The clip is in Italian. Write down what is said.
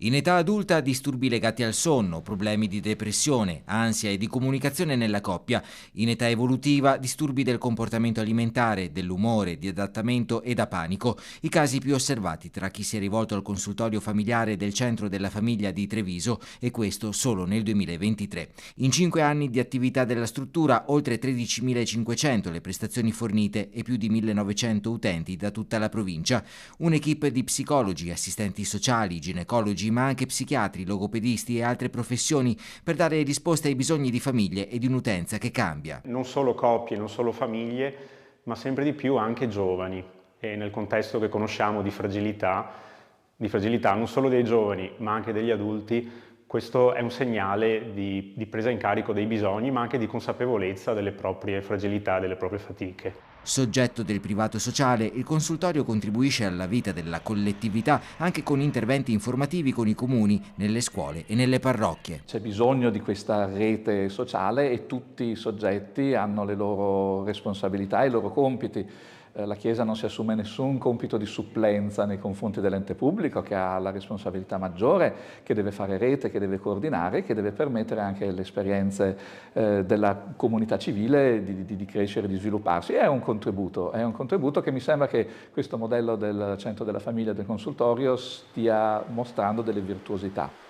In età adulta disturbi legati al sonno, problemi di depressione, ansia e di comunicazione nella coppia. In età evolutiva disturbi del comportamento alimentare, dell'umore, di adattamento e da panico. I casi più osservati tra chi si è rivolto al consultorio familiare del Centro della Famiglia di Treviso, e questo solo nel 2023. In 5 anni di attività della struttura, oltre 13.500 le prestazioni fornite e più di 1.900 utenti da tutta la provincia. Un'equipe di psicologi, assistenti sociali, ginecologi, ma anche psichiatri, logopedisti e altre professioni per dare risposte ai bisogni di famiglie e di un'utenza che cambia. Non solo coppie, non solo famiglie, ma sempre di più anche giovani. E nel contesto che conosciamo di fragilità non solo dei giovani, ma anche degli adulti, questo è un segnale di presa in carico dei bisogni, ma anche di consapevolezza delle proprie fragilità, delle proprie fatiche. Soggetto del privato sociale, il consultorio contribuisce alla vita della collettività anche con interventi informativi con i comuni, nelle scuole e nelle parrocchie. C'è bisogno di questa rete sociale e tutti i soggetti hanno le loro responsabilità e i loro compiti. La Chiesa non si assume nessun compito di supplenza nei confronti dell'ente pubblico, che ha la responsabilità maggiore, che deve fare rete, che deve coordinare, che deve permettere anche alle esperienze della comunità civile di crescere, di svilupparsi. È un contributo che mi sembra che questo modello del Centro della Famiglia e del Consultorio stia mostrando delle virtuosità.